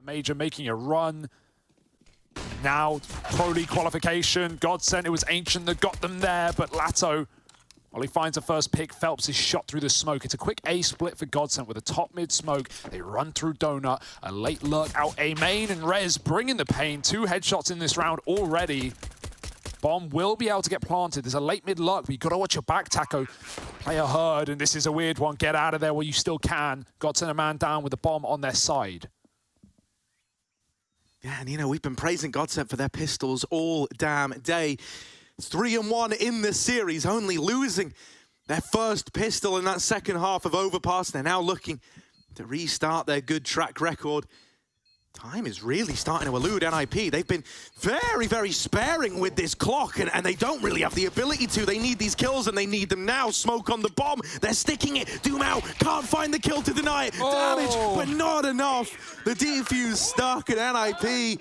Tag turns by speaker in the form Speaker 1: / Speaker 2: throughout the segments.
Speaker 1: Major making a run. Now, Pro League qualification. GODSENT, it was Ancient that got them there, but latto, while he finds the first pick, Phelps is shot through the smoke. It's a quick A split for GODSENT with a top-mid smoke. They run through Donut, a late lurk out A main, and Rez bringing the pain. 2 headshots in this round already. Bomb will be able to get planted. There's a late mid lurk, but you got to watch your back, Taco. Player heard, and this is a weird one. Get out of there while you still can. GODSENT a man down with the bomb on their side.
Speaker 2: Yeah, and you know, we've been praising GODSENT for their pistols all damn day. 3-1 in the series, only losing their first pistol in that second half of Overpass. They're now looking to restart their good track record. Time is really starting to elude NiP. They've been very, very sparing with this clock, and they don't really have the ability to. They need these kills, and they need them now. Smoke on the bomb. They're sticking it. Doom out. Can't find the kill to deny it. Damage, but not enough. The defuse stuck, and NiP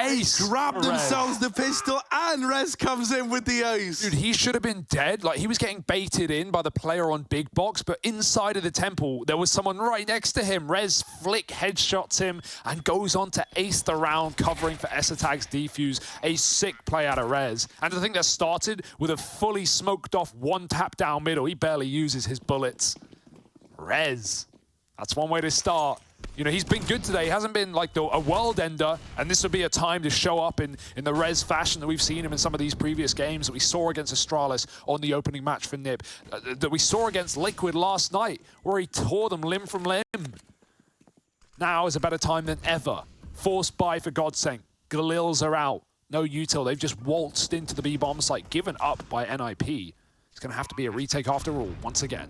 Speaker 1: Ace
Speaker 2: grab themselves the pistol, and Rez comes in with the ace.
Speaker 1: Dude, he should have been dead. Like, he was getting baited in by the player on Big Box, but inside of the temple, there was someone right next to him. Rez flick headshots him and goes on to ace the round, covering for Esatag's defuse. A sick play out of Rez. And I think that started with a fully smoked off one tap down middle. He barely uses his bullets. Rez. That's one way to start. You know, he's been good today. He hasn't been like a world ender, and this would be a time to show up in the Rez fashion that we've seen him in some of these previous games that we saw against Astralis on the opening match for NiP, that we saw against Liquid last night, where he tore them limb from limb. Now is a better time than ever. Forced buy for GODSENT. Galils are out. No util. They've just waltzed into the B-bomb site, given up by NiP. It's going to have to be a retake after all, once again.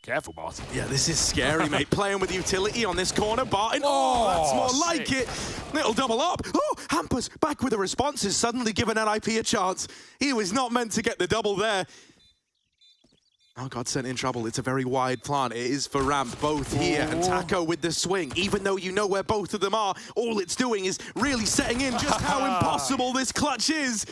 Speaker 1: Careful, Barton.
Speaker 2: Yeah, this is scary, mate. Playing with utility on this corner. Barton, oh, that's more
Speaker 1: sick.
Speaker 2: like it. Little double up. Oh, Hampus back with the responses, suddenly giving NiP a chance. He was not meant to get the double there. Oh, GODSENT in trouble. It's a very wide plant. It is for ramp, both here, and Taco with the swing. Even though you know where both of them are, all it's doing is really setting in just how impossible this clutch is.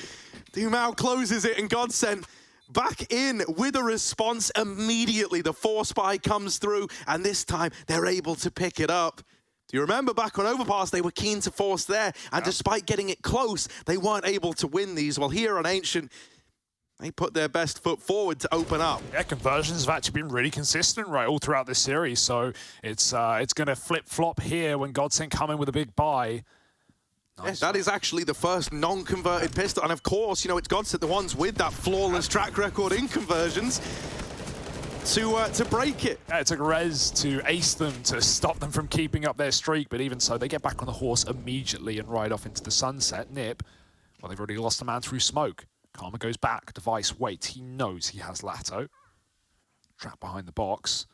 Speaker 2: Dumao closes it, and GODSENT back in with a response immediately. The force buy comes through, and this time they're able to pick it up. Do you remember back on Overpass, they were keen to force there, and despite getting it close, they weren't able to win these. While here on Ancient, they put their best foot forward to open up.
Speaker 1: Yeah, conversions have actually been really consistent, right, all throughout this series. So it's going to flip-flop here when GODSENT come in with a big buy. Nice.
Speaker 2: Yeah, that is actually the first non-converted pistol. And of course, you know, it's GODSENT, the ones with that flawless track record in conversions, to break it.
Speaker 1: Yeah, it took Rez to ace them to stop them from keeping up their streak, but even so, they get back on the horse immediately and ride off into the sunset. NiP, well, they've already lost a man through smoke. Karma goes back. Device waits. He knows he has latto. Trapped behind the box.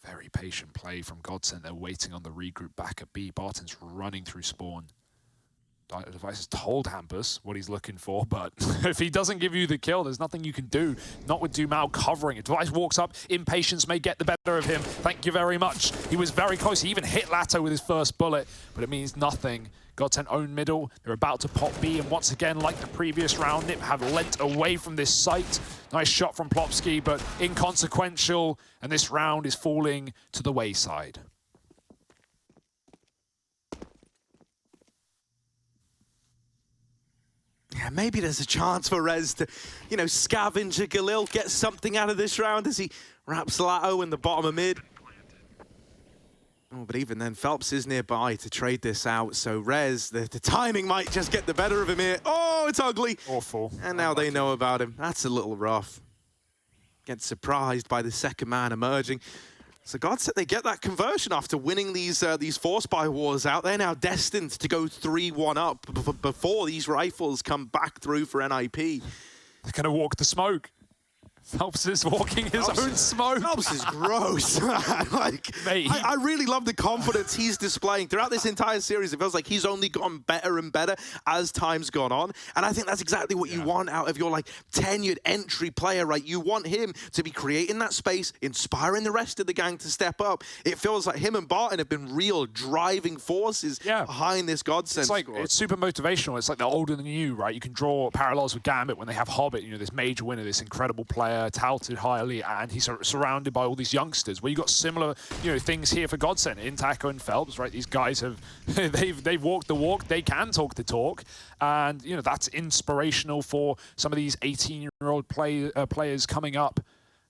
Speaker 1: Very patient play from GODSENT. They're waiting on the regroup back at B. Barton's running through spawn. Device has told Hampus what he's looking for, but if he doesn't give you the kill, there's nothing you can do. Not with Dumao covering it. Device walks up. Impatience may get the better of him. Thank you very much. He was very close. He even hit latto with his first bullet, but it means nothing. GODSENT own middle. They're about to pop B, and once again, like the previous round, NiP have lent away from this site. Nice shot from Plopsky, but inconsequential, and this round is falling to the wayside.
Speaker 2: Yeah, maybe there's a chance for Rez to, you know, scavenge a Galil, get something out of this round as he wraps latto in the bottom of mid. Oh, but even then, Phelps is nearby to trade this out, so Rez, the timing might just get the better of him here. Oh, it's ugly.
Speaker 1: Awful.
Speaker 2: And now they know about him. That's a little rough. Gets surprised by the second man emerging. So GODSENT, they get that conversion after winning these force buy wars out. They're now destined to go 3-1 up before these rifles come back through for NiP.
Speaker 1: They're going to walk the smoke. Phelps is walking his own smoke.
Speaker 2: Phelps is gross. Like,
Speaker 1: Mate,
Speaker 2: I really love the confidence he's displaying. Throughout this entire series, it feels like he's only gotten better and better as time's gone on. And I think that's exactly what you want out of your like tenured entry player, right? You want him to be creating that space, inspiring the rest of the gang to step up. It feels like him and Barton have been real driving forces behind this GODSENT
Speaker 1: It's like,
Speaker 2: squad.
Speaker 1: it's super motivational. It's like they're older than you, right? You can draw parallels with Gambit when they have Hobbit, you know, this major winner, this incredible player. player, touted highly, and he's surrounded by all these youngsters. Where you got similar, things here for GODSENT in Taco and Phelps, right? These guys have they've walked the walk. They can talk the talk, and that's inspirational for some of these 18-year-old players coming up,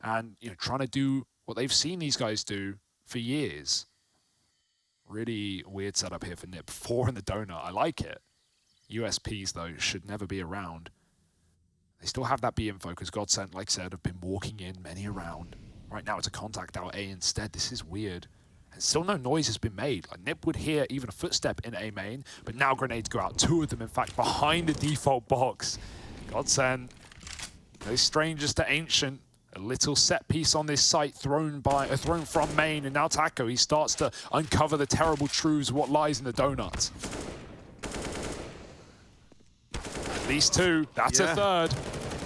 Speaker 1: and trying to do what they've seen these guys do for years. Really weird setup here for NiP. 4 in the donut. I like it. USPs, though, should never be around. They still have that B info because GODSENT, like I said, have been walking in many around. Right now it's a contact out A instead. This is weird. And still no noise has been made. Like NiP would hear even a footstep in A main, but now grenades go out. 2 of them, in fact, behind the default box. GODSENT, no strangers to Ancient. A little set piece on this site thrown from main, and now Taco, he starts to uncover the terrible truths of what lies in the donut. At least 2, that's a third.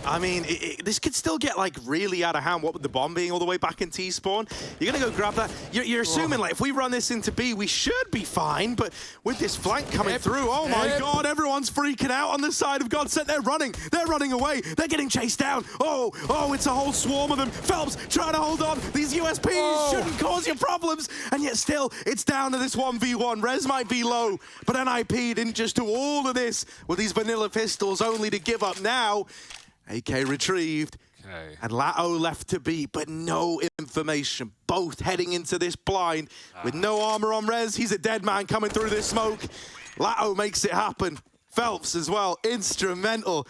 Speaker 2: I mean, this could still get like really out of hand. What with the bomb being all the way back in T-spawn, you're gonna go grab that. You're assuming like if we run this into B, we should be fine. But with this flank coming through, oh my God, everyone's freaking out on the side of GODSENT. They're running away. They're getting chased down. Oh, it's a whole swarm of them. Phelps trying to hold on. These USPs shouldn't cause you problems, and yet still it's down to this 1v1. Rez might be low, but NiP didn't just do all of this with these vanilla pistols, only to give up now. AK retrieved, and latto left to beat, but no information. Both heading into this blind with no armor on Rez. He's a dead man coming through this smoke. latto makes it happen. Phelps as well, instrumental.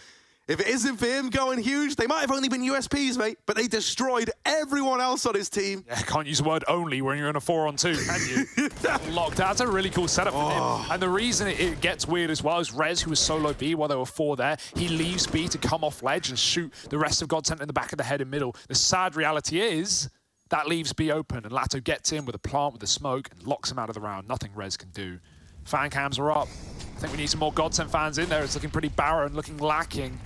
Speaker 2: If it isn't for him going huge, they might have only been USPs, mate, but they destroyed everyone else on his team.
Speaker 1: Yeah, can't use the word only when you're in a 4-on-2, can you? Locked. That's a really cool setup for him. And the reason it gets weird as well is Rez, who was solo B while there were 4 there, he leaves B to come off ledge and shoot the rest of GODSENT in the back of the head and middle. The sad reality is that leaves B open, and latto gets in with a plant with the smoke and locks him out of the round. Nothing Rez can do. Fan cams are up. I think we need some more GODSENT fans in there. It's looking pretty barren, looking lacking.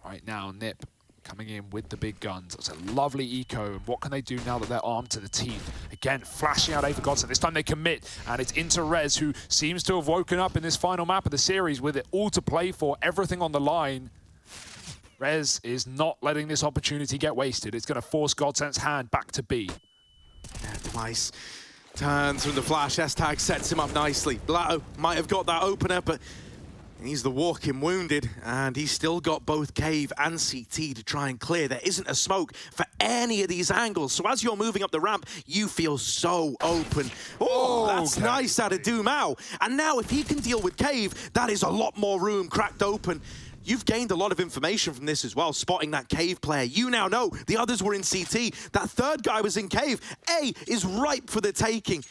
Speaker 1: Right now, NiP coming in with the big guns. It's a lovely eco, and what can they do now that they're armed to the teeth? Again, flashing out A for GODSENT. This time they commit, and it's into Rez, who seems to have woken up in this final map of the series with it all to play for, everything on the line. Rez is not letting this opportunity get wasted. It's going to force GODSENT's hand back to B.
Speaker 2: Yeah, twice. Turns from the flash. S-Tag sets him up nicely. latto might have got that opener, but he's the walking wounded, and he's still got both Cave and CT to try and clear. There isn't a smoke for any of these angles, so as you're moving up the ramp, you feel so open. Oh, that's nice out of Dumao. And now if he can deal with Cave, that is a lot more room cracked open. You've gained a lot of information from this as well, spotting that Cave player. You now know the others were in CT. That third guy was in Cave. A is ripe for the taking.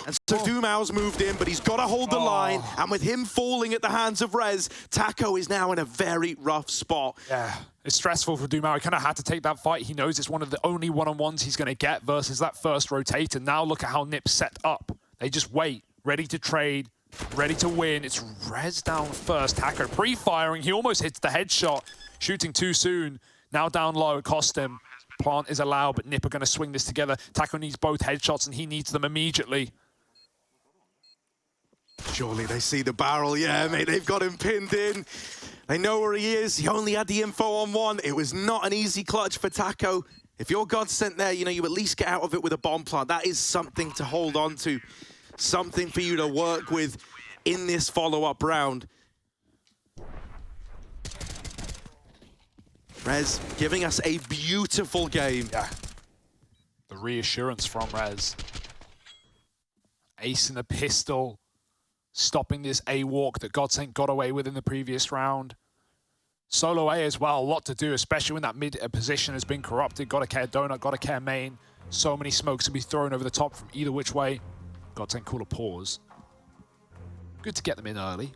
Speaker 2: And so Dumao's moved in, but he's got to hold the line. And with him falling at the hands of Rez, Taco is now in a very rough spot.
Speaker 1: Yeah, it's stressful for Dumao. He kind of had to take that fight. He knows it's one of the only one-on-ones he's going to get versus that first rotate. And now look at how NiP set up. They just wait, ready to trade, ready to win. It's Rez down first. Taco pre-firing. He almost hits the headshot. Shooting too soon. Now down low. It cost him. Plant is allowed, but NiP are going to swing this together. Taco needs both headshots, and he needs them immediately.
Speaker 2: Surely they see the barrel. Yeah, mate, they've got him pinned in. They know where he is. He only had the info on 1. It was not an easy clutch for Taco. If your GODSENT there, you at least get out of it with a bomb plant. That is something to hold on to. Something for you to work with in this follow-up round. Rez giving us a beautiful game.
Speaker 1: Yeah. The reassurance from Rez. Ace in the pistol. Stopping this A walk that GODSENT got away with in the previous round. Solo A as well, a lot to do, especially when that mid position has been corrupted. Gotta care donut, gotta care main. So many smokes to be thrown over the top from either which way. GODSENT call a pause. Good to get them in early,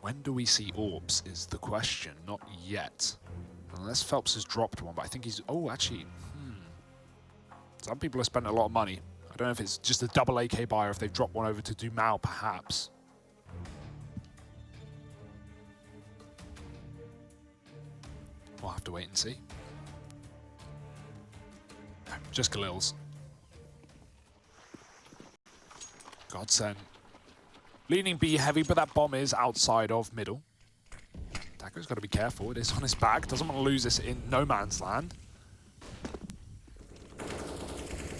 Speaker 1: When do we see orbs is the question, not yet. Unless Phelps has dropped one, but I think he's... Oh, actually, Some people are spending a lot of money. I don't know if it's just a double AK buyer, if they've dropped one over to Dumao, perhaps. We'll have to wait and see. No, just Galil's. GODSENT Leaning B heavy, but that bomb is outside of middle. Taco's got to be careful. It is on his back. Doesn't want to lose this in no man's land.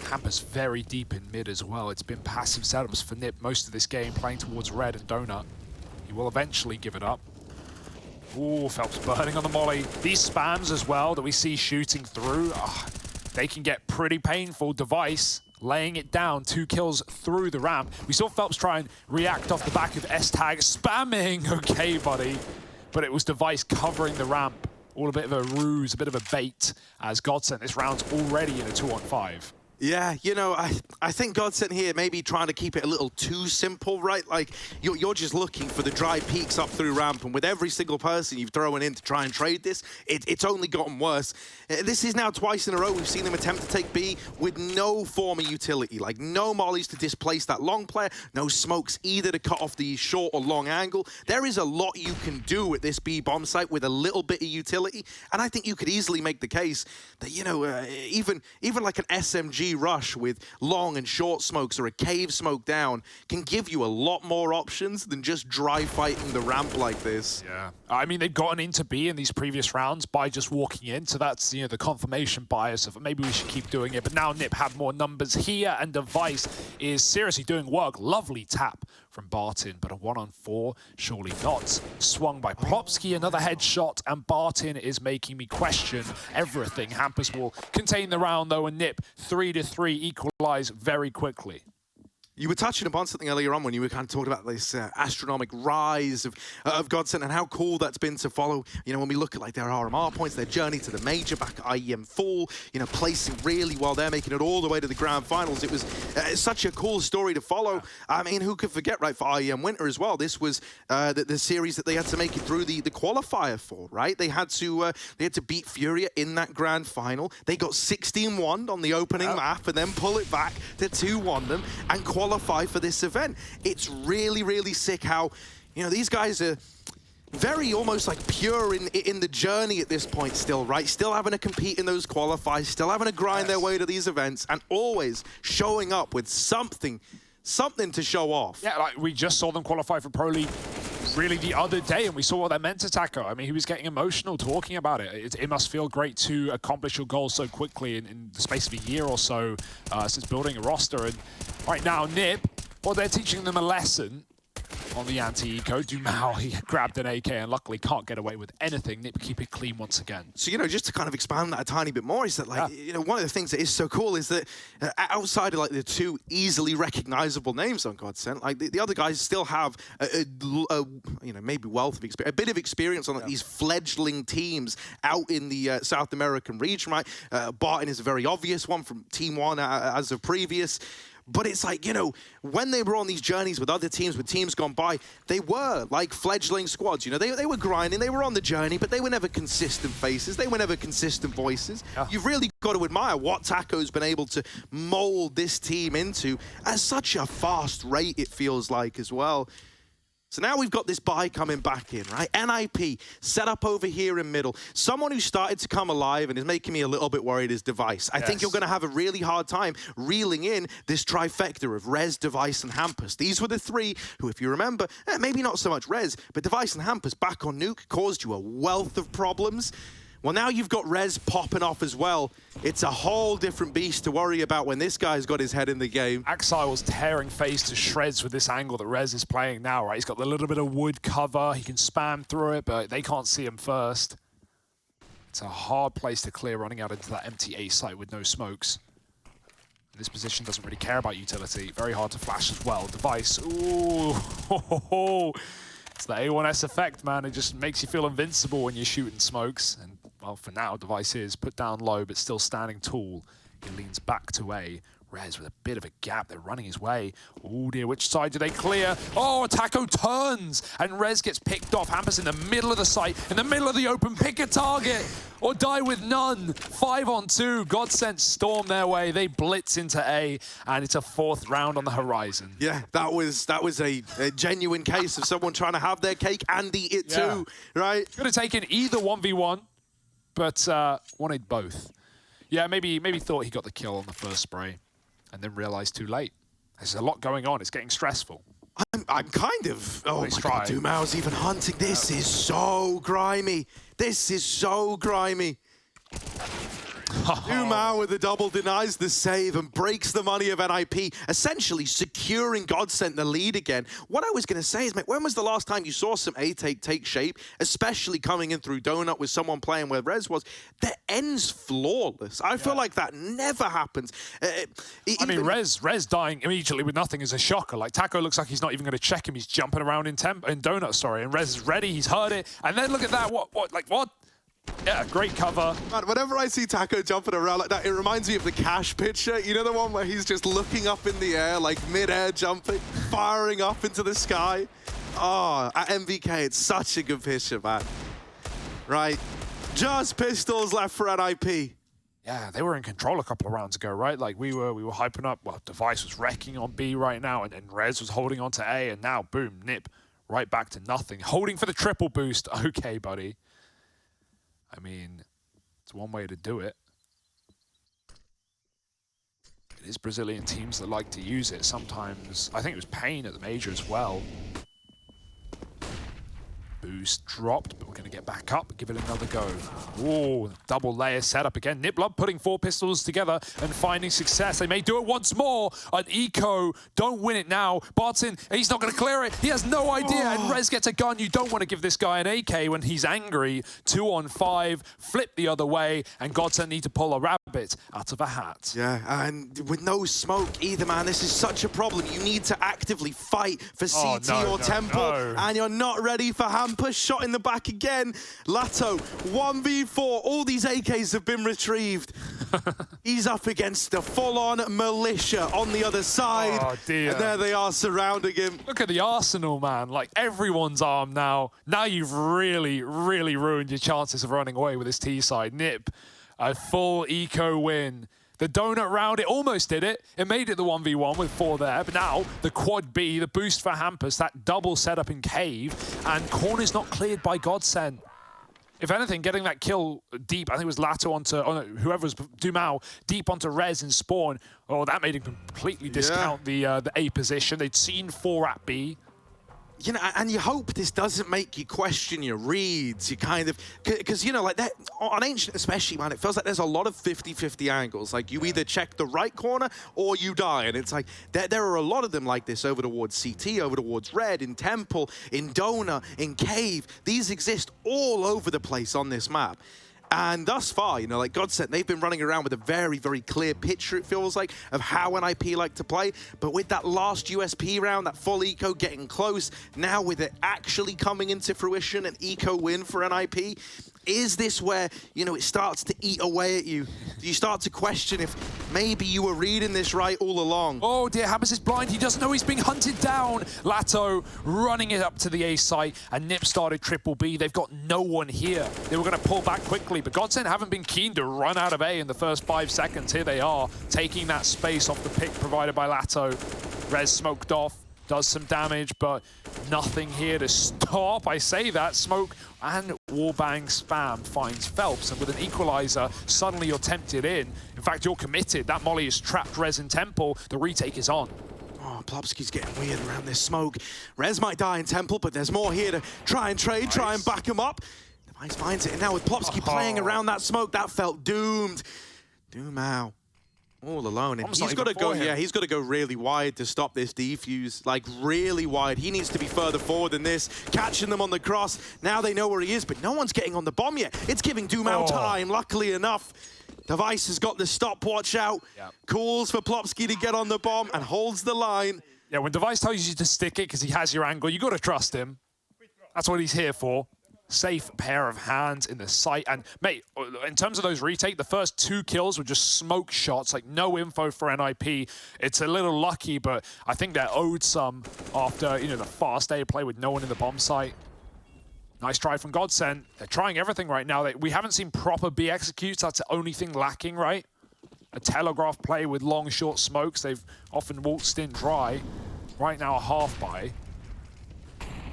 Speaker 1: Hampus very deep in mid as well. It's been passive setups for NiP most of this game, playing towards red and donut. He will eventually give it up. Ooh, Phelps burning on the molly. These spams as well that we see shooting through, they can get pretty painful. Device laying it down, 2 kills through the ramp. We saw Phelps try and react off the back of S-Tag, spamming, okay, buddy. But it was Device covering the ramp. All a bit of a ruse, a bit of a bait, as GODSENT, this round's already in a 2-on-5.
Speaker 2: Yeah, you know, I think GODSENT here maybe trying to keep it a little too simple, right? Like, you're just looking for the dry peaks up through ramp, and with every single person you've thrown in to try and trade this, it's only gotten worse. This is now twice in a row we've seen them attempt to take B with no form of utility, like no mollies to displace that long player, no smokes either to cut off the short or long angle. There is a lot you can do at this B bomb site with a little bit of utility, and I think you could easily make the case that, you know, even like an SMG rush with long and short smokes or a cave smoke down can give you a lot more options than just dry fighting the ramp like this.
Speaker 1: Yeah, I mean, they've gotten into B in these previous rounds by just walking in, so that's, you know, the confirmation bias of maybe we should keep doing it. But now NiP have more numbers here, and Device is seriously doing work. Lovely tap from Bartin, but a 1-on-4 surely not. Swung by Plopsky, another headshot, and Bartin is making me question everything. Hampus will contain the round though, and NiP 3-3 equalize very quickly.
Speaker 2: You were touching upon something earlier on when you were kind of talking about this astronomical rise of GODSENT and how cool that's been to follow. You know, when we look at like their RMR points, their journey to the major back at IEM Fall, you know, placing really well there, making it all the way to the grand finals. It was such a cool story to follow. I mean, who could forget, right, for IEM Winter as well? This was the series that they had to make it through the qualifier for, right? They had to beat Furia in that grand final. They got 16-1 on the opening map and then pull it back to 2-1 them and qualify for this event. It's really, really sick how, you know, these guys are very almost like pure in the journey at this point still, right? Still having to compete in those qualifiers, still having to grind their way to these events, and always showing up with something to show off.
Speaker 1: Yeah, like we just saw them qualify for Pro League really the other day, and we saw what that meant to Taco. I mean, he was getting emotional talking about it. It must feel great to accomplish your goal so quickly in the space of a year or so since building a roster. And right now, NiP, well, they're teaching them a lesson on the anti-eco. Dumao, he grabbed an AK and luckily can't get away with anything. NiP keep it clean once again.
Speaker 2: So, you know, just to kind of expand that a tiny bit more, is that, like, you know, one of the things that is so cool is that outside of, like, the 2 easily recognizable names on GODSENT, like, the other guys still have, you know, maybe wealth of experience, a bit of experience on, like, these fledgling teams out in the South American region, right? Bartin is a very obvious one from Team 1 as of previous. But it's like, you know, when they were on these journeys with other teams, with teams gone by, they were like fledgling squads. You know, they were grinding, they were on the journey, but they were never consistent faces. They were never consistent voices. Yeah. You've really got to admire what Taco's been able to mold this team into at such a fast rate, it feels like, as well. So now we've got this buy coming back in, right? NiP set up over here in middle. Someone who started to come alive and is making me a little bit worried is Device. I think you're going to have a really hard time reeling in this trifecta of Rez, Device, and Hampus. These were the 3 who, if you remember, maybe not so much Rez, but Device and Hampus back on Nuke caused you a wealth of problems. Well, now you've got Rez popping off as well. It's a whole different beast to worry about when this guy's got his head in the game.
Speaker 1: Axile's tearing face to shreds with this angle that Rez is playing now, right? He's got the little bit of wood cover. He can spam through it, but they can't see him first. It's a hard place to clear running out into that empty A site with no smokes. This position doesn't really care about utility. Very hard to flash as well. Device, ooh, ho, ho, ho. It's the A1S effect, man. It just makes you feel invincible when you're shooting smokes. And, well, for now, Device is put down low, but still standing tall. He leans back to A. Rez with a bit of a gap. They're running his way. Oh, dear. Which side do they clear? Oh, Taco turns, and Rez gets picked off. Hampus in the middle of the site, in the middle of the open. Pick a target or die with none. 5-on-2. GODSENT storm their way. They blitz into A, and it's a 4th round on the horizon.
Speaker 2: Yeah, that was a genuine case of someone trying to have their cake and eat it too, right?
Speaker 1: Could have taken either 1v1, but wanted both. Yeah, maybe thought he got the kill on the first spray, and then realized too late. There's a lot going on. It's getting stressful.
Speaker 2: I'm kind of... Oh my
Speaker 1: Nice
Speaker 2: God,
Speaker 1: try.
Speaker 2: Dumao's even hunting. This is so grimy. This is so grimy. Dumao with the double denies the save and breaks the money of NiP, essentially securing GODSENT the lead again. What I was going to say is, mate, when was the last time you saw some A-Take take shape, especially coming in through Donut with someone playing where Rez was? The end's flawless. I feel like that never happens.
Speaker 1: I mean, Rez dying immediately with nothing is a shocker. Like, Taco looks like he's not even going to check him. He's jumping around in Donut, sorry. And Rez is ready. He's heard it. And then look at that. What? Yeah, great cover.
Speaker 2: Man, whenever I see Taco jumping around like that, it reminds me of the Cash picture. You know, the one where he's just looking up in the air, like mid-air jumping, firing up into the sky. Oh, at MVK, it's such a good picture, man. Right, just pistols left for NiP.
Speaker 1: Yeah, they were in control a couple of rounds ago, right? Like, we were hyping up. Well, Device was wrecking on B right now, and Rez was holding on to A, and now, boom, NiP, right back to nothing. Holding for the triple boost. Okay, buddy. I mean, it's one way to do it. It is Brazilian teams that like to use it. Sometimes, I think it was Pain at the major as well. Boost dropped, but we're going to get back up, give it another go. Ooh, double layer setup again. NiP putting 4 pistols together and finding success. They may do it once more. An Eco, don't win it now. Barton, he's not going to clear it. He has no idea, and Rez gets a gun. You don't want to give this guy an AK when he's angry. 2 on 5, flip the other way, and GODSENT need to pull a rabbit out of a hat.
Speaker 2: Yeah, and with no smoke either, man, this is such a problem. You need to actively fight for CT or Temple, and you're not ready for Hamper. Shot in the back again. Latto, 1v4. All these AKs have been retrieved. He's up against the full-on militia on the other side.
Speaker 1: Oh, dear.
Speaker 2: And there they are surrounding him.
Speaker 1: Look at the arsenal, man. Like, everyone's armed now. Now you've really, really ruined your chances of running away with this T side. NiP, a full eco win. The donut round, it almost did it. It made it the 1v1 with 4 there, but now the quad B, the boost for Hampus, that double setup in Cave, and corner's not cleared by GODSENT. If anything, getting that kill deep, I think it was Latto onto, oh no, whoever was Dumao, deep onto Rez and Spawn. Oh, that made him completely discount the A position. They'd seen 4 at B.
Speaker 2: You know, and you hope this doesn't make you question your reads. You kind of, because, you know, like that, on Ancient especially, man, it feels like there's a lot of 50-50 angles. Like, you either check the right corner or you die. And it's like, there are a lot of them like this over towards CT, over towards Red, in Temple, in Donut, in Cave. These exist all over the place on this map. And thus far, you know, like GODSENT, they've been running around with a very, very clear picture, it feels like, of how NiP like to play. But with that last USP round, that full eco getting close, now with it actually coming into fruition, an eco win for NiP, is this where, you know, it starts to eat away at you? Do you start to question if maybe you were reading this right all along?
Speaker 1: Oh dear, Hampus is blind. He doesn't know he's being hunted down. Latto running it up to the A site, and NiP started triple B. They've got no one here. They were going to pull back quickly, but GODSENT haven't been keen to run out of A in the first 5 seconds. Here they are, taking that space off the pick provided by Latto. Rez smoked off, does some damage, but nothing here to stop. I say that, smoke and wallbang spam finds Phelps, and with an equalizer, suddenly you're tempted in. In fact, you're committed. That molly has trapped Rez in Temple. The retake is on.
Speaker 2: Oh, Plopsky's getting weird around this smoke. Rez might die in Temple, but there's more here to try and trade, try and back him up. Device finds it, and now with Plopsky playing around that smoke, that felt doomed. Dumao. All alone, and he's got to go. Yeah, he's got to go really wide to stop this defuse. Like, really wide. He needs to be further forward than this. Catching them on the cross. Now they know where he is, but no one's getting on the bomb yet. It's giving Dumao time. Luckily enough, Device has got the stopwatch out. Calls for Plopsky to get on the bomb and holds the line.
Speaker 1: Yeah, when Device tells you to stick it because he has your angle, you got to trust him. That's what he's here for. Safe pair of hands in the sight. And, mate, in terms of those retake, the first 2 kills were just smoke shots, like no info for NiP. It's a little lucky, but I think they're owed some after, you know, the fast A play with no one in the bomb site. Nice try from GODSENT. They're trying everything right now. We haven't seen proper B executes. That's the only thing lacking, right? A telegraph play with long, short smokes. They've often waltzed in dry. Right now, a half buy.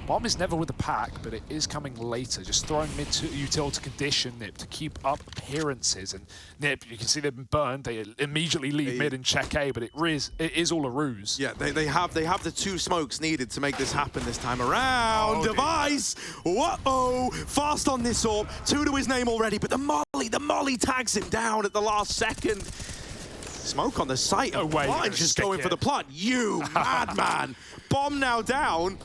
Speaker 1: Bomb is never with the pack, but it is coming later. Just throwing mid to util to condition NiP to keep up appearances. And NiP, you can see they've been burned. They immediately leave mid and check A, but it is all a ruse.
Speaker 2: Yeah, they have the 2 smokes needed to make this happen this time around. Device! Whoa! Fast on this orb. 2 to his name already, but the molly tags him down at the last second. Smoke on the site.
Speaker 1: No way.
Speaker 2: Blind just going for the plant. You madman! Bomb now down.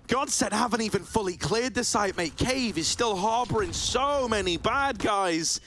Speaker 2: GODSENT haven't even fully cleared the site, mate. Cave is still harboring so many bad guys.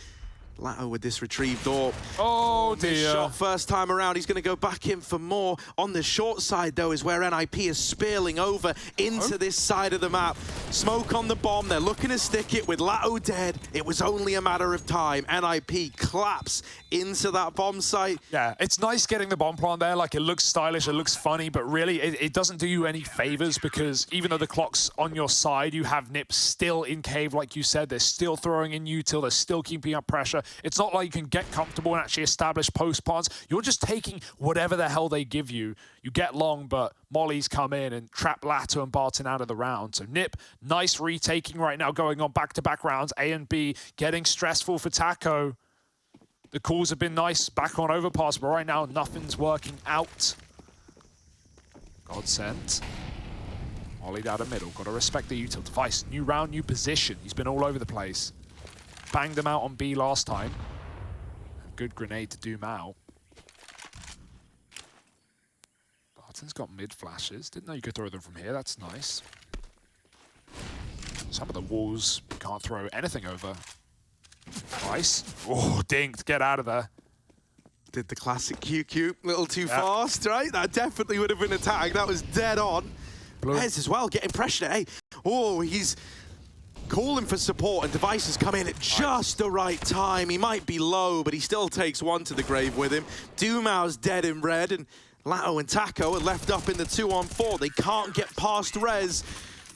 Speaker 2: latto with this retrieved orb.
Speaker 1: Oh dear.
Speaker 2: Shot first time around. He's going to go back in for more. On the short side, though, is where NiP is spilling over into this side of the map. Smoke on the bomb. They're looking to stick it with latto dead. It was only a matter of time. NiP claps into that bomb site.
Speaker 1: Yeah, it's nice getting the bomb plant there. Like, it looks stylish, it looks funny, but really, it doesn't do you any favors because even though the clock's on your side, you have NiP still in cave, like you said. They're still throwing in util. They're still keeping up pressure. It's not like you can get comfortable and actually establish post plants. You're just taking whatever the hell they give you. You get long, but mollies come in and trap latto and Barton out of the round. So NiP, nice retaking right now, going on back-to-back rounds. A and B getting stressful for Taco. The calls have been nice back on overpass, but right now nothing's working out. GODSENT. Mollied out of middle. Got to respect the util. Device, new round, new position. He's been all over the place. Banged them out on B last time. Good grenade to doom out. Barton's got mid flashes. Didn't know you could throw them from here. That's nice. Some of the walls you can't throw anything over. Nice. Oh, dinked. Get out of there.
Speaker 2: Did the classic QQ. Little too fast, right? That definitely would have been a tag. That was dead on. Rez as well, getting pressure. Hey, oh, he's calling for support, and Device has come in at just the right time. He might be low, but he still takes one to the grave with him. Dumau's dead in red, and latto and Taco are left up in the 2-on-4. They can't get past Rez,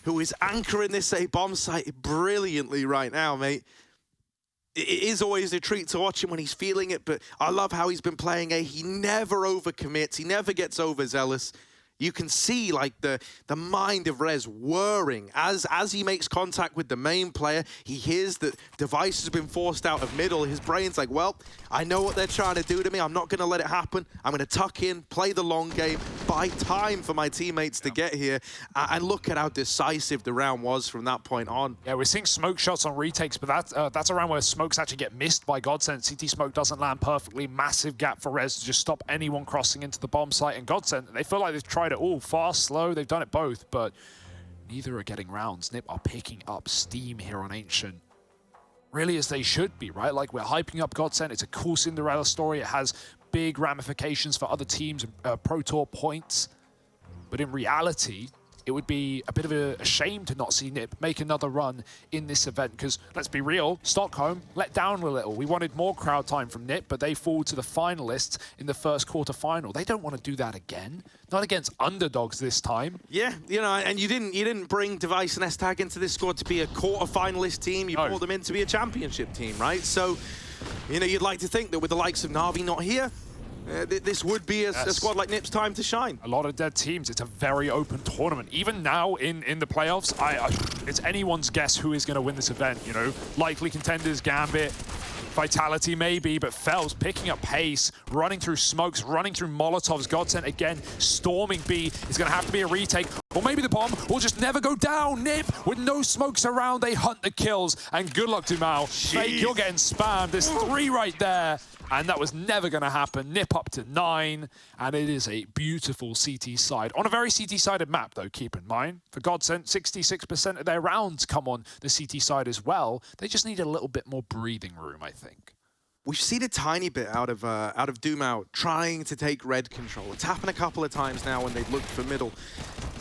Speaker 2: who is anchoring this A bomb site brilliantly right now, mate. It is always a treat to watch him when he's feeling it, but I love how he's been playing A. He never overcommits. He never gets overzealous. You can see like the mind of Rez whirring as he makes contact with the main player. He hears that Device has been forced out of middle. His brain's like, well, I know what they're trying to do to me. I'm not going to let it happen. I'm going to tuck in, play the long game, buy time for my teammates to get here. And look at how decisive the round was from that point on.
Speaker 1: Yeah, we're seeing smoke shots on retakes, but that's a round where smokes actually get missed by GODSENT. CT smoke doesn't land perfectly. Massive gap for Rez to just stop anyone crossing into the bomb site. And GODSENT, they feel like they've tried it all. Fast, slow, they've done it both, but neither are getting rounds. NiP are picking up steam here on Ancient. Really, as they should be, right? Like, we're hyping up GODSENT. It's a cool Cinderella story. It has big ramifications for other teams, Pro Tour points. But in reality, it would be a bit of a shame to not see NiP make another run in this event, because let's be real, Stockholm let down a little. We wanted more crowd time from NiP, but they fall to the finalists in the first quarterfinal. They don't want to do that again. Not against underdogs this time.
Speaker 2: Yeah, you know, and you didn't bring Device and S-Tag into this squad to be a quarterfinalist team. You brought them in to be a championship team, right? So, you know, you'd like to think that with the likes of Na'Vi not here, this would be a squad like NiP's time to shine. A
Speaker 1: lot of dead teams. It's a very open tournament. Even now in the playoffs, it's anyone's guess who is going to win this event. You know, likely contenders, Gambit, Vitality maybe, but Fells picking up pace, running through smokes, running through Molotovs. GODSENT again, storming B. It's going to have to be a retake, or maybe the bomb will just never go down. NiP, with no smokes around, they hunt the kills, and good luck, Dumau. Fake, you're getting spammed. There's 3 right there. And that was never going to happen. NiP up to 9, and it is a beautiful CT side. On a very CT-sided map, though, keep in mind. For GODSENT, 66% of their rounds come on the CT side as well. They just need a little bit more breathing room, I think.
Speaker 2: We've seen a tiny bit out of Dumau trying to take red control. It's happened a couple of times now when they've looked for middle.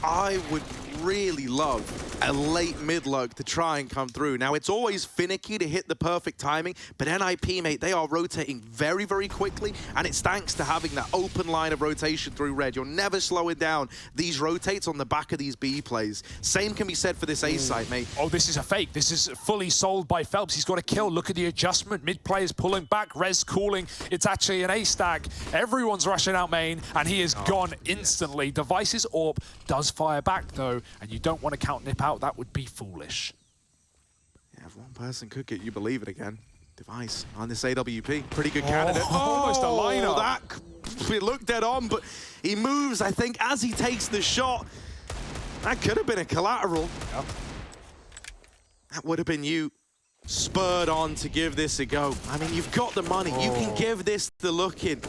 Speaker 2: I would really love a late mid lug to try and come through. Now, it's always finicky to hit the perfect timing, but NiP, mate, they are rotating very, very quickly, and it's thanks to having that open line of rotation through red. You're never slowing down these rotates on the back of these B plays. Same can be said for this A side, mate.
Speaker 1: Oh, this is a fake. This is fully sold by Phelps. He's got a kill. Look at the adjustment. Mid players pulling back. Rez cooling. It's actually an A stack. Everyone's rushing out main, and he is gone instantly. Device's AWP does fire back, though. and you don't want to count NiP out, that would be foolish.
Speaker 2: Yeah, if one person could get you believe it again. Device on this AWP, pretty good candidate.
Speaker 1: Almost a lineup.
Speaker 2: It looked dead on, but he moves, I think, as he takes the shot. That could have been a collateral.
Speaker 1: Yep.
Speaker 2: That would have been you spurred on to give this a go. I mean, you've got the money. You can give this the look in.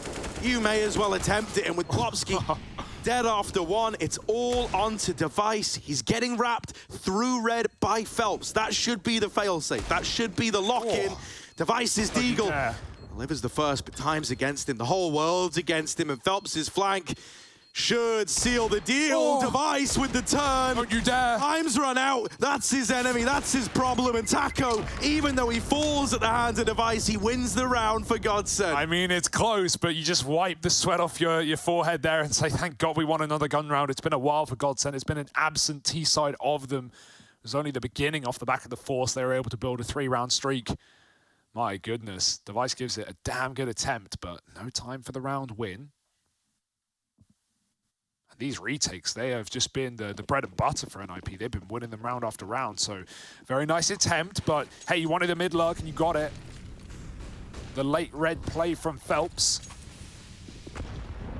Speaker 2: You may as well attempt it. And with Plopsky dead after one, it's all onto Device. He's getting wrapped through red by Phelps. That should be the failsafe. That should be the lock-in. Device is Deagle. Delivers the first, but time's against him. The whole world's against him, and Phelps' flank should seal the deal. Device with the turn.
Speaker 1: Don't you dare.
Speaker 2: Time's run out. That's his enemy. That's his problem. And Taco, even though he falls at the hands of Device, he wins the round for GODSENT.
Speaker 1: I mean, it's close, but you just wipe the sweat off your forehead there and say, thank God we won another gun round. It's been a while for GODSENT. It's been an absentee side of them. It was only the beginning off the back of the Force they were able to build a 3-round streak. My goodness. Device gives it a damn good attempt, but no time for the round win. These retakes, they have just been the bread and butter for NiP. They've been winning them round after round. So very nice attempt, but hey, you wanted a mid-lurk and you got it. The late red play from Phelps.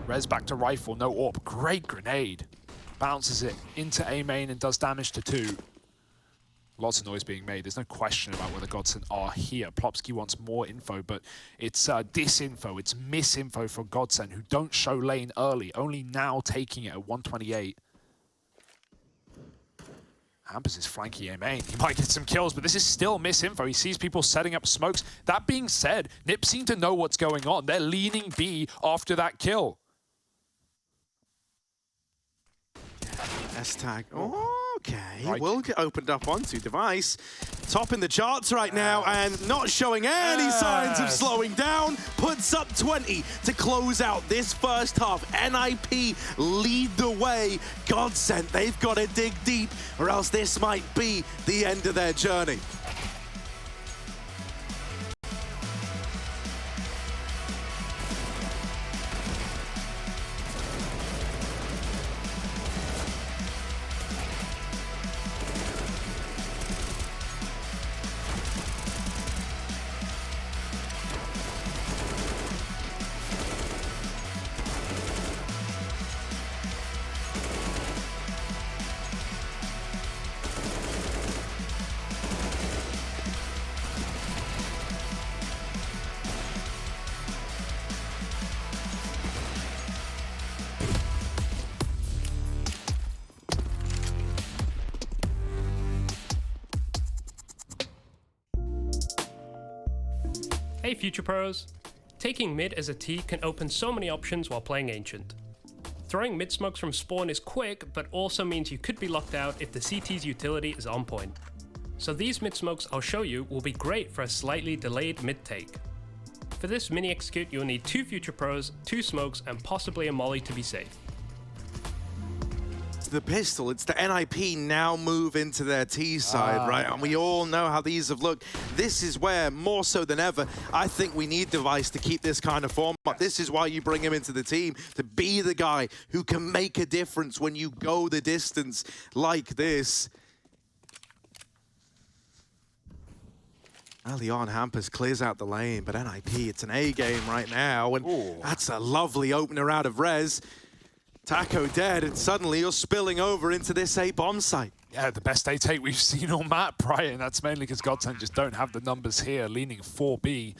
Speaker 1: Rez back to rifle, no AWP. Great grenade. Bounces it into A main and does damage to 2. Lots of noise being made. There's no question about whether GODSENT are here. Plopsky wants more info, but it's disinfo, it's misinfo from GODSENT, who don't show lane early, only now taking it at 128. Hampers is flanky A main. He might get some kills, but this is still misinfo. He sees people setting up smokes. That being said, NiP seem to know what's going on. They're leaning B after that kill.
Speaker 2: S-tag. Okay, right. Will get opened up onto Device. Top in the charts right now and not showing any signs of slowing down. Puts up 20 to close out this first half. NiP lead the way. GODSENT, they've got to dig deep or else this might be the end of their journey.
Speaker 3: Hey Future Pros! Taking mid as a T can open so many options while playing Ancient. Throwing mid smokes from spawn is quick, but also means you could be locked out if the CT's utility is on point. So these mid smokes I'll show you will be great for a slightly delayed mid take. For this mini execute you'll need 2 Future Pros, 2 smokes, and possibly a molly to be safe.
Speaker 2: The pistol, it's the NiP now move into their T side, right? And we all know how these have looked. This is where, more so than ever, I think we need Device to keep this kind of form up. This is why you bring him into the team, to be the guy who can make a difference when you go the distance like this. Early on, Hampers clears out the lane, but NiP, it's an A game right now, and that's a lovely opener out of Rez. Taco dead, and suddenly you're spilling over into this A bomb site.
Speaker 1: Yeah, the best A take we've seen on map, right? And that's mainly because GODSENT just don't have the numbers here, leaning 4B.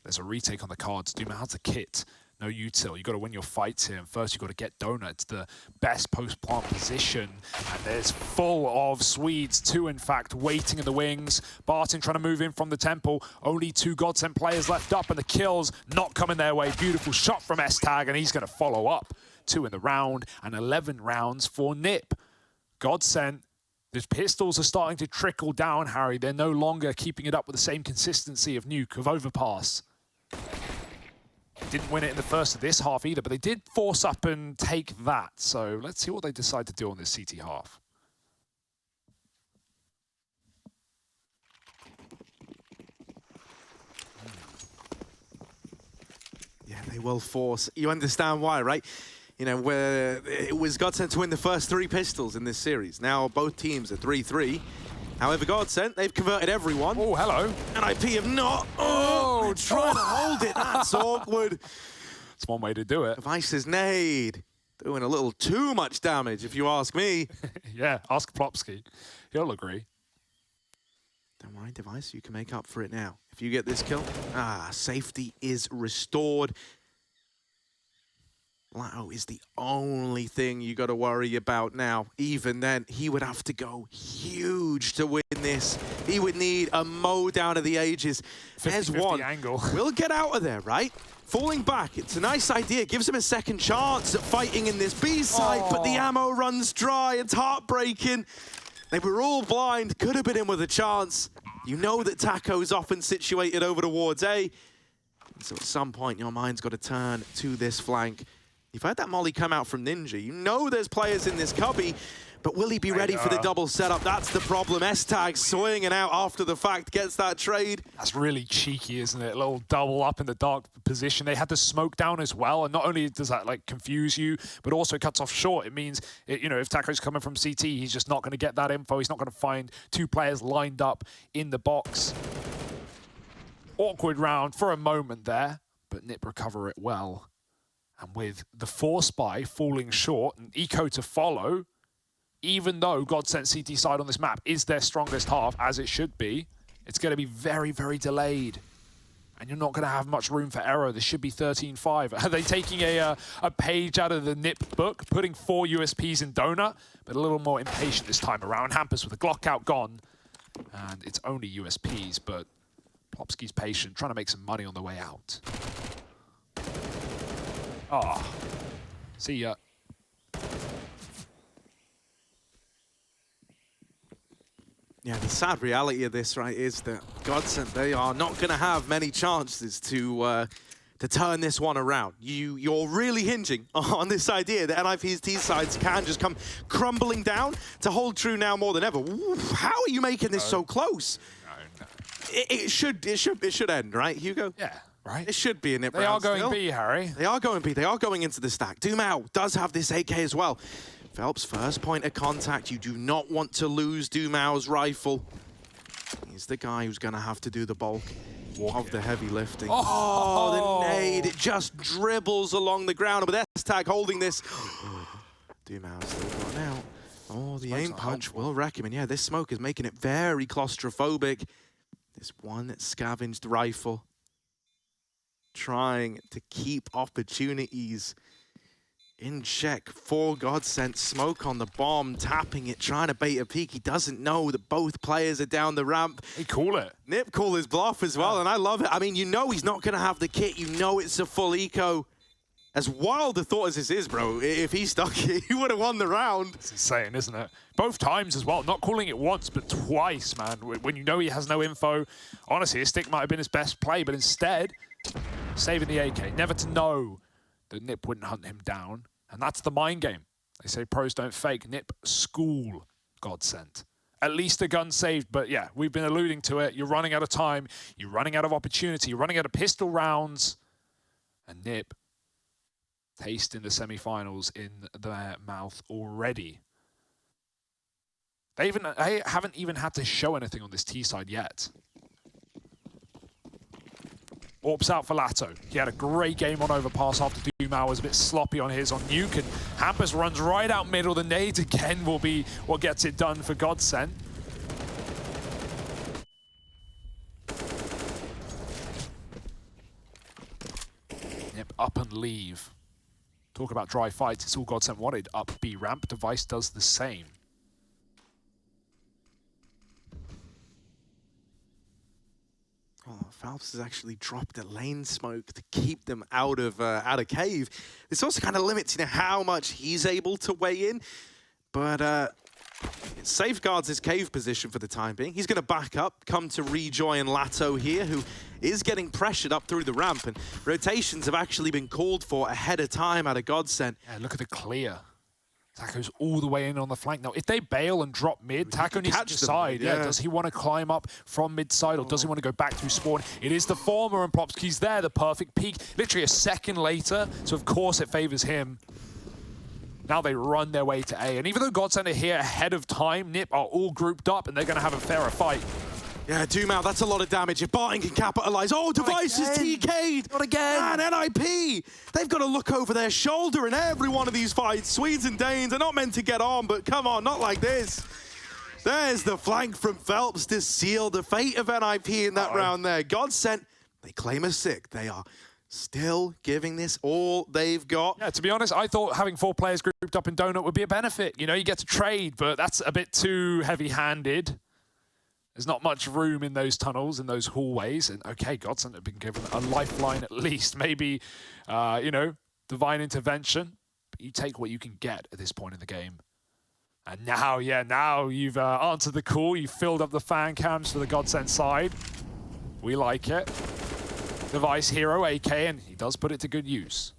Speaker 1: There's a retake on the cards. Doom has a kit, no util. You got to win your fights here, and first you got to get Donut. It's the best post-plant position, and there's full of Swedes, 2 in fact, waiting in the wings. Barton trying to move in from the temple. Only 2 GODSENT players left up, and the kills not coming their way. Beautiful shot from S-Tag, and he's going to follow up. 2 in the round, and 11 rounds for NiP. GODSENT, the pistols are starting to trickle down, Harry. They're no longer keeping it up with the same consistency of Nuke, of Overpass. Didn't win it in the first of this half either, but they did force up and take that. So let's see what they decide to do on this CT half.
Speaker 2: Yeah, they will force. You understand why, right? you know, where it was GODSENT to win the first 3 pistols in this series. Now both teams are 3-3. However, GODSENT, they've converted everyone.
Speaker 1: Oh, hello.
Speaker 2: And NiP have not. Oh, trying to hold it. That's awkward.
Speaker 1: It's one way to do it.
Speaker 2: Device's nade. Doing a little too much damage, if you ask me.
Speaker 1: Yeah, ask Plopsky. He'll agree.
Speaker 2: Don't worry, Device, you can make up for it now. If you get this kill, safety is restored. latto is the only thing you got to worry about now. Even then, he would have to go huge to win this. He would need a mow down of the ages. There's one.
Speaker 1: Angle.
Speaker 2: We'll get out of there, right? Falling back, it's a nice idea. Gives him a second chance at fighting in this B side, but the ammo runs dry. It's heartbreaking. They were all blind. Could have been in with a chance. You know that Taco's often situated over towards A. So at some point, your mind's got to turn to this flank. You've heard that molly come out from Ninja. You know there's players in this cubby, but will he be ready for the double setup? That's the problem. S-Tag swinging out after the fact, gets that trade.
Speaker 1: That's really cheeky, isn't it? A little double up in the dark position. They had the smoke down as well, and not only does that like confuse you, but also cuts off short. It means, you know, if Taco's coming from CT, he's just not going to get that info. He's not going to find 2 players lined up in the box. Awkward round for a moment there, but NiP recover it well. And with the 4 spy falling short and eco to follow, even though GODSENT CT side on this map is their strongest half, as it should be, it's going to be very, very delayed. And you're not going to have much room for error. This should be 13-5. Are they taking a page out of the NiP book, putting 4 USPs in Donut, but a little more impatient this time around? Hampus with the Glock out gone. And it's only USPs, but Plopsky's patient, trying to make some money on the way out. Oh, see ya.
Speaker 2: Yeah, the sad reality of this, right, is that GODSENT, they are not going to have many chances to turn this one around. You're really hinging on this idea that NiP's T sides can just come crumbling down to hold true now more than ever. How are you making this so close?
Speaker 1: No.
Speaker 2: It should end, right, Hugo?
Speaker 1: Yeah. Right.
Speaker 2: It should be a NiP
Speaker 1: They are going
Speaker 2: still.
Speaker 1: B, Harry.
Speaker 2: They are going B. They are going into the stack. Dumao does have this AK as well. Phelps, first point of contact. You do not want to lose Dumao's rifle. He's the guy who's going to have to do the bulk of the heavy lifting. Oh, the nade. It just dribbles along the ground. But S-Tag holding this. Dumao's still gone out. Oh, the aim punch will wreck him. And yeah, this smoke is making it very claustrophobic. This one scavenged rifle. Trying to keep opportunities in check for GODSENT. Smoke on the bomb, tapping it, trying to bait a peek. He doesn't know that both players are down the ramp.
Speaker 1: He call it.
Speaker 2: NiP call his bluff as well, and I love it. I mean, you know he's not going to have the kit. You know it's a full eco. As wild a thought as this is, bro, if he stuck it, he would have won the round.
Speaker 1: It's insane, isn't it? Both times as well. Not calling it once, but twice, man. When you know he has no info. Honestly, his stick might have been his best play, but instead, saving the AK. Never to know that NiP wouldn't hunt him down. And that's the mind game. They say pros don't fake. NiP school GODSENT. At least a gun saved, but yeah, we've been alluding to it. You're running out of time. You're running out of opportunity. You're running out of pistol rounds. And NiP tasting the semi-finals in their mouth already. They haven't even had to show anything on this T side yet. Orps out for latto. He had a great game on overpass after Dumao was a bit sloppy on his on Nuke, and Hampus runs right out middle. The nades again will be what gets it done for GODSENT. Yep, up and leave. Talk about dry fights. It's all GODSENT wanted. Up B ramp. Device does the same.
Speaker 2: Oh, Phelps has actually dropped a lane smoke to keep them out of cave. This also kind of limits, you know, how much he's able to weigh in, but it safeguards his cave position for the time being. He's going to back up, come to rejoin latto here, who is getting pressured up through the ramp, and rotations have actually been called for ahead of time out of GODSENT.
Speaker 1: Yeah, look at the clear. Taco's all the way in on the flank. Now, if they bail and drop mid, Taco needs to decide. Yeah, does he want to climb up from mid side or does he want to go back through spawn? It is the former, and Plopsky's there, the perfect peak. Literally a second later, so of course it favors him. Now they run their way to A. And even though GODSENT are here ahead of time, NiP are all grouped up and they're going to have a fairer fight.
Speaker 2: Yeah, Doom that's a lot of damage. If Barton can capitalize. Oh, Device is TK'd.
Speaker 1: Not again.
Speaker 2: And NiP, they've got to look over their shoulder in every one of these fights. Swedes and Danes are not meant to get on, but come on, not like this. There's the flank from Phelps to seal the fate of NiP in that round there. GODSENT, they claim a 6. They are still giving this all they've got.
Speaker 1: Yeah, to be honest, I thought having 4 players grouped up in Donut would be a benefit. You know, you get to trade, but that's a bit too heavy-handed. There's not much room in those tunnels, in those hallways. And okay, GODSENT have been given a lifeline at least. Maybe, you know, divine intervention. But you take what you can get at this point in the game. And now, yeah, now you've answered the call. You've filled up the fan cams for the GODSENT side. We like it. Device hero, AK, and he does put it to good use.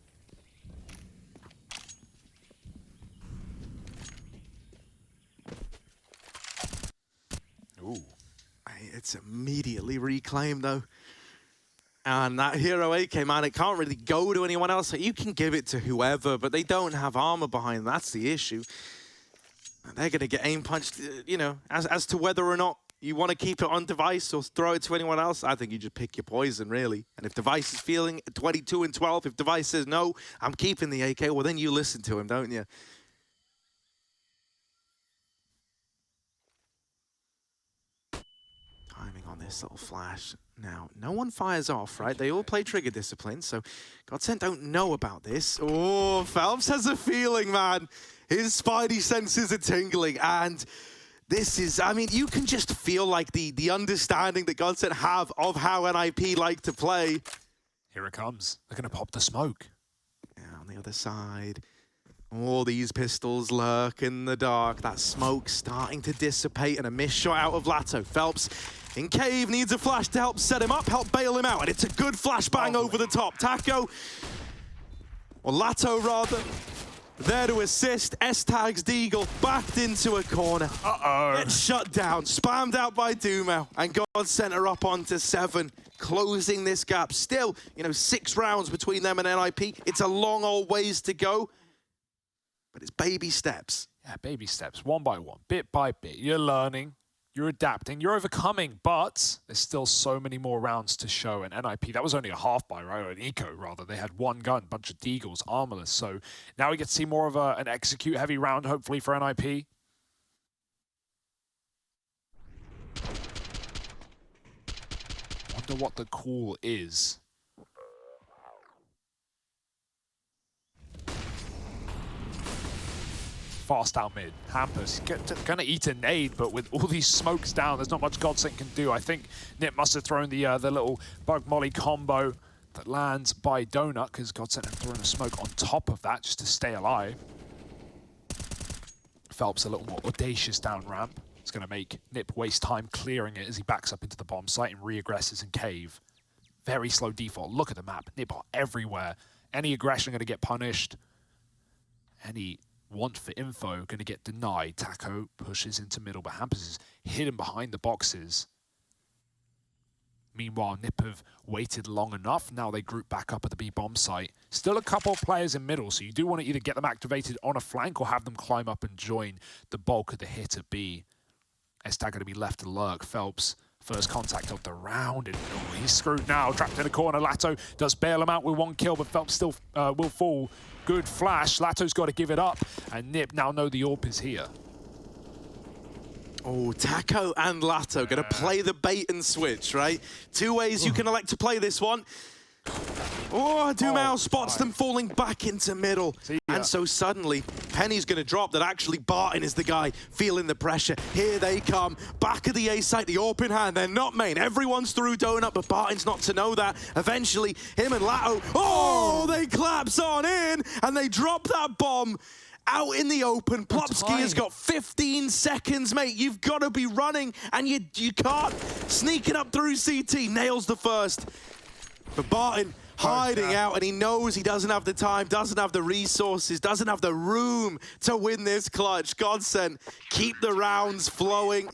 Speaker 1: Ooh.
Speaker 2: It's immediately reclaimed, though. And that hero AK, man, it can't really go to anyone else. You can give it to whoever, but they don't have armor behind them. That's the issue. They're going to get aim punched, you know, as to whether or not you want to keep it on Device or throw it to anyone else. I think you just pick your poison, really. And if Device is feeling 22 and 12, if Device says, no, I'm keeping the AK, well, then you listen to him, don't you? Timing on this little flash. Now, no one fires off, right? They all play trigger discipline, so GODSENT don't know about this. Oh, Phelps has a feeling, man. His spidey senses are tingling, and this is, I mean, you can just feel like the understanding that GODSENT have of how NiP like to play.
Speaker 1: Here it comes. They're going to pop the smoke.
Speaker 2: Yeah, on the other side, all these pistols lurk in the dark. That smoke starting to dissipate, and a missed shot out of latto. Phelps in cave, needs a flash to help set him up, help bail him out, and it's a good flashbang over the top. Taco, or latto rather, there to assist. S-tags Deagle, backed into a corner. Gets shut down, spammed out by Dumel, and GODSENT are up onto 7, closing this gap. Still, you know, 6 rounds between them and NiP. It's a long old ways to go, but it's baby steps.
Speaker 1: Yeah, baby steps, one by one, bit by bit. You're learning, you're adapting, you're overcoming, but there's still so many more rounds to show. And NiP, that was only a half buy, right? Or an eco, rather. They had 1 gun, bunch of Deagles, armorless. So now we get to see more of an execute-heavy round, hopefully, for NiP. Wonder what the call is. Fast out mid. Hampus gonna eat a nade, but with all these smokes down, there's not much GODSENT can do. I think NiP must have thrown the little bug molly combo that lands by Donut, because GODSENT have thrown a smoke on top of that just to stay alive. Phelps a little more audacious down ramp. It's gonna make NiP waste time clearing it as he backs up into the bomb site and re-aggresses in cave. Very slow default. Look at the map. NiP are everywhere. Any aggression gonna get punished. Any want for info going to get denied. Taco pushes into middle, but Hampus is hidden behind the boxes. Meanwhile, NiP have waited long enough. Now they group back up at the B bomb site. Still a couple of players in middle, so you do want to either get them activated on a flank or have them climb up and join the bulk of the hit at B. S-tag going to be left to lurk. Phelps, first contact of the round, and he's screwed now. Trapped in a corner. Latto does bail him out with 1 kill, but Phelps still will fall. Good flash. Latto's got to give it up, and NiP now know the AWP is here.
Speaker 2: Oh, Taco and Latto going to play the bait and switch, right? 2 ways you can elect to play this one. Oh, Dumel spots them falling back into middle. And so suddenly, Penny's going to drop that actually Barton is the guy feeling the pressure. Here they come. Back of the A site, the AWP in hand. They're not main. Everyone's through Donut, but Barton's not to know that. Eventually, him and Latto, oh, they collapse on in, and they drop that bomb out in the open. Plopsky has got 15 seconds, mate. You've got to be running, and you can't. Sneaking up through CT, nails the first. But Barton hiding out, and he knows he doesn't have the time, doesn't have the resources, doesn't have the room to win this clutch. GODSENT, keep the rounds flowing.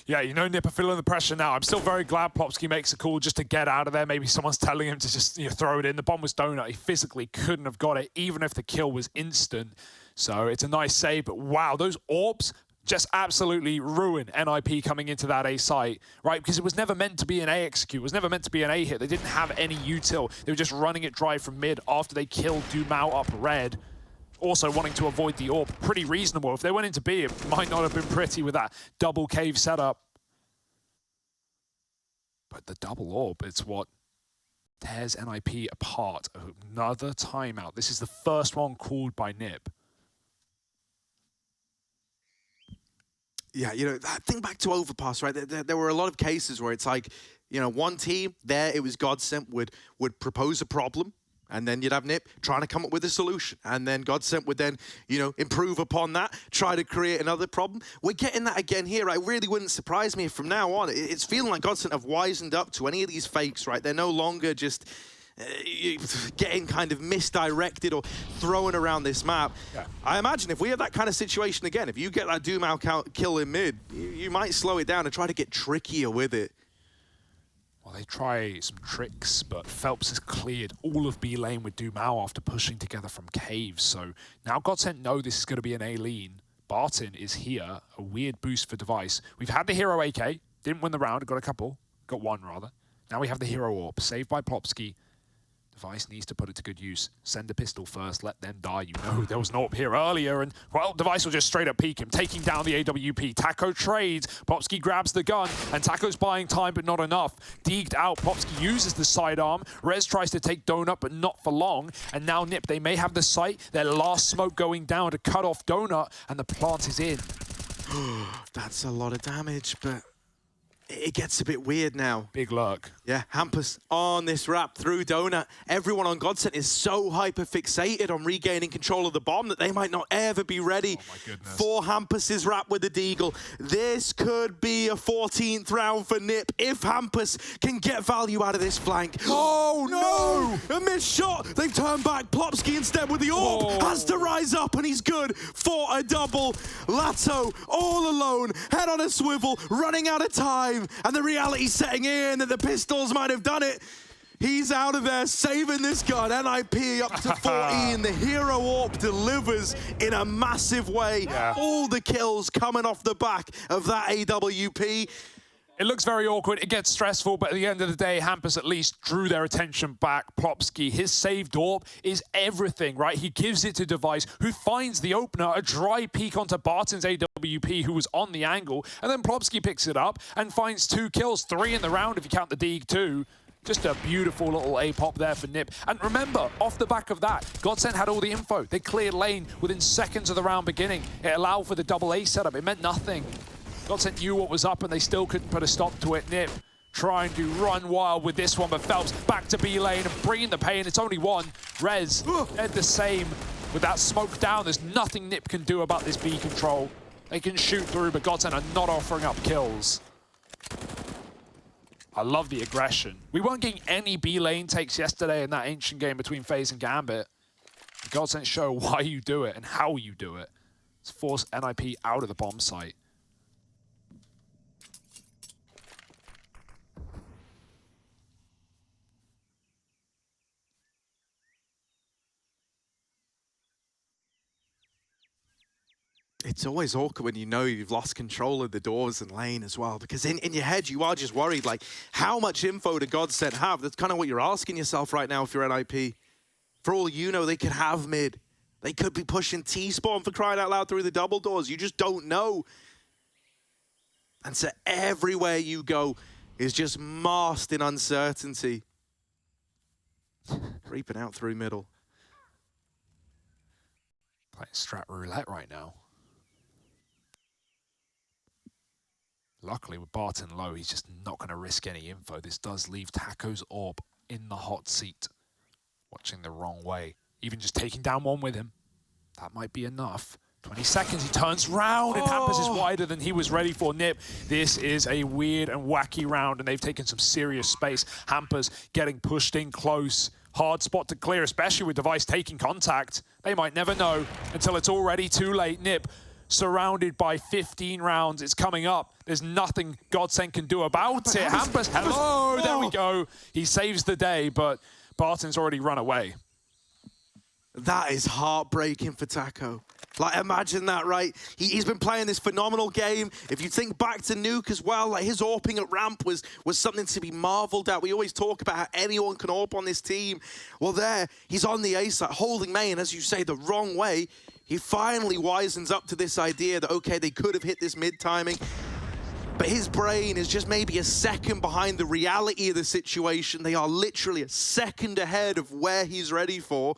Speaker 1: Yeah, you know NiP are feeling the pressure now. I'm still very glad Plopsky makes a call just to get out of there. Maybe someone's telling him to just throw it in. The bomb was Donut. He physically couldn't have got it, even if the kill was instant. So it's a nice save, but wow, those orbs just absolutely ruin NiP coming into that A site, right? Because it was never meant to be an A execute. It was never meant to be an A hit. They didn't have any util. They were just running it dry from mid after they killed Dumao up red. Also wanting to avoid the orb. Pretty reasonable. If they went into B, it might not have been pretty with that double cave setup. But the double orb, it's what tears NiP apart. Another timeout. This is the first one called by NiP.
Speaker 2: Yeah, you know, think back to Overpass, right? There were a lot of cases where it's like, you know, one team there, it was GODSENT would propose a problem, and then you'd have NiP trying to come up with a solution. And then GODSENT would then, you know, improve upon that, try to create another problem. We're getting that again here. It really wouldn't surprise me if from now on, it's feeling like GODSENT have wisened up to any of these fakes, right? They're no longer just getting kind of misdirected or thrown around this map. Yeah. I imagine if we have that kind of situation again, if you get that Dumao kill in mid, you might slow it down and try to get trickier with it.
Speaker 1: Well, they try some tricks, but Phelps has cleared all of B lane with Dumao after pushing together from caves. So now GODSENT know this is going to be an A lean. Barton is here, a weird boost for Device. We've had the hero AK, didn't win the round, got a couple, got one rather. Now we have the hero orb, saved by Plopsky. Device needs to put it to good use. Send a pistol first, let them die. You know, there was an AWP here earlier, and, well, Device will just straight up peek him, taking down the AWP. Taco trades, Plopsky grabs the gun, and Taco's buying time, but not enough. Deeged out, Plopsky uses the sidearm. Rez tries to take Donut, but not for long. And now NiP, they may have the sight, their last smoke going down to cut off Donut, and the plant is in.
Speaker 2: That's a lot of damage, but it gets a bit weird now.
Speaker 1: Big lurk.
Speaker 2: Yeah, Hampus on this wrap through Donut. Everyone on GODSENT is so hyper-fixated on regaining control of the bomb that they might not ever be ready for Hampus's wrap with the Deagle. This could be a 14th round for NiP if Hampus can get value out of this flank. Oh, no! A missed shot! They've turned back. Plopsky instead with the orb has to rise up, and he's good for a double. latto all alone, head on a swivel, running out of time. And the reality setting in that the pistols might have done it. He's out of there, saving this gun. NiP up to 14. The hero AWP delivers in a massive way. Yeah. All the kills coming off the back of that AWP.
Speaker 1: It looks very awkward, it gets stressful, but at the end of the day, Hampus at least drew their attention back. Plopsky, his saved AWP is everything, right? He gives it to Device, who finds the opener, a dry peek onto Barton's AWP, who was on the angle, and then Plopsky picks it up and finds 2 kills, 3 in the round if you count the Deeg too. Just a beautiful little A-pop there for NiP. And remember, off the back of that, GODSENT had all the info. They cleared lane within seconds of the round beginning. It allowed for the double A setup. It meant nothing. GODSENT knew what was up, and they still couldn't put a stop to it. NiP trying to run wild with this one, but Phelps back to B lane and bringing the pain. It's only one. Rez did the same with that smoke down. There's nothing NiP can do about this B control. They can shoot through, but GODSENT are not offering up kills. I love the aggression. We weren't getting any B lane takes yesterday in that ancient game between FaZe and Gambit. GODSENT show why you do it and how you do it. Let's force NiP out of the bomb site.
Speaker 2: It's always awkward when you know you've lost control of the doors and lane as well, because in your head you are just worried, like, how much info do GODSENT have? That's kind of what you're asking yourself right now if you're NiP. For all you know, they could have mid. They could be pushing T-spawn for crying out loud through the double doors. You just don't know. And so everywhere you go is just masked in uncertainty. Creeping out through middle.
Speaker 1: Playing strat roulette right now. Luckily, with Barton low, he's just not going to risk any info. This does leave Taco's AWP in the hot seat, watching the wrong way. Even just taking down one with him, that might be enough. 20 seconds, he turns round, and Hampus is wider than he was ready for. NiP, this is a weird and wacky round, and they've taken some serious space. Hampus getting pushed in close. Hard spot to clear, especially with Device taking contact. They might never know until it's already too late. NiP surrounded by 15 rounds. It's coming up. There's nothing GODSENT can do about it. Hampus, hello, there we go. He saves the day, but Barton's already run away.
Speaker 2: That is heartbreaking for Taco. Like, imagine that, right? He's been playing this phenomenal game. If you think back to Nuke as well, like his AWPing at ramp was something to be marveled at. We always talk about how anyone can AWP on this team. Well, there, he's on the A side, holding main, as you say, the wrong way. He finally wisens up to this idea that, okay, they could have hit this mid-timing, but his brain is just maybe a second behind the reality of the situation. They are literally a second ahead of where he's ready for.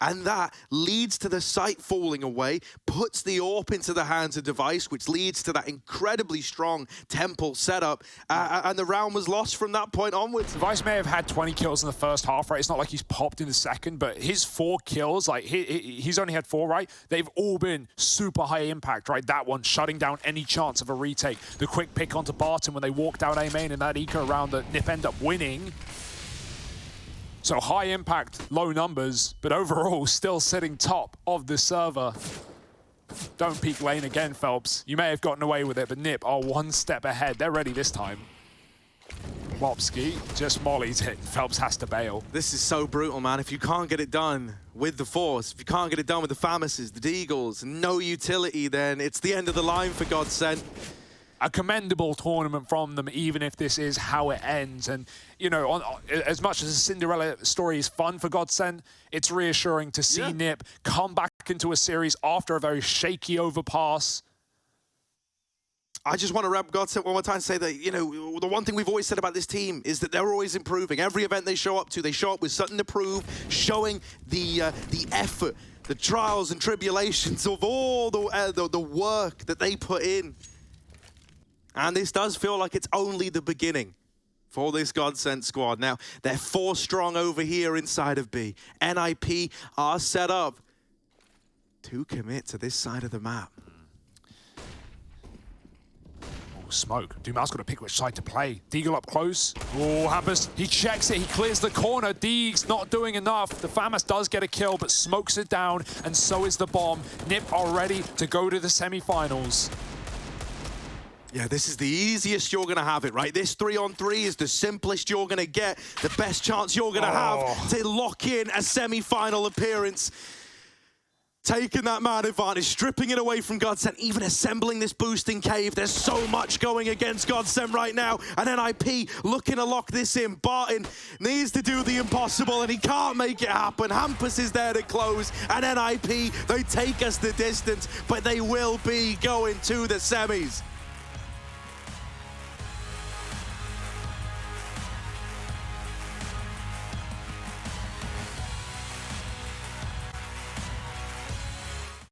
Speaker 2: And that leads to the site falling away, puts the AWP into the hands of Device, which leads to that incredibly strong Temple setup. And the round was lost from that point onwards.
Speaker 1: Device may have had 20 kills in the first half, right? It's not like he's popped in the second, but his 4 kills, like he's only had 4, right? They've all been super high impact, right? That one shutting down any chance of a retake. The quick pick onto Barton when they walk down A main in that eco round that NiP end up winning. So high impact, low numbers, but overall still sitting top of the server. Don't peek lane again, Phelps. You may have gotten away with it, but NiP are 1 step ahead. They're ready this time. Wopski just mollies it. Phelps has to bail.
Speaker 2: This is so brutal, man. If you can't get it done with the Force, if you can't get it done with the Famises, the Deagles, no utility, then it's the end of the line for GODSENT.
Speaker 1: A commendable tournament from them, even if this is how it ends. And, you know, as much as the Cinderella story is fun for GODSENT, it's reassuring to see NiP come back into a series after a very shaky overpass.
Speaker 2: I just want to rep GODSENT one more time and say that, you know, the one thing we've always said about this team is that they're always improving. Every event they show up to, they show up with something to prove, showing the effort, the trials and tribulations of all the work that they put in. And this does feel like it's only the beginning for this GODSENT squad. Now, they're 4 strong over here inside of B. NiP are set up to commit to this side of the map.
Speaker 1: Oh, smoke. Dumal's got to pick which side to play. Deagle up close. Oh, Hampus, he checks it. He clears the corner. Deeg's not doing enough. The FAMAS does get a kill, but smokes it down, and so is the bomb. NiP are ready to go to the semifinals.
Speaker 2: Yeah, this is the easiest you're going to have it, right? This 3-on-3 is the simplest you're going to get, the best chance you're going to have to lock in a semi-final appearance. Taking that man advantage, stripping it away from GODSENT, even assembling this boosting cave. There's so much going against GODSENT right now. And NiP looking to lock this in. Barton needs to do the impossible, and he can't make it happen. Hampus is there to close, and NiP, they take us the distance, but they will be going to the semis.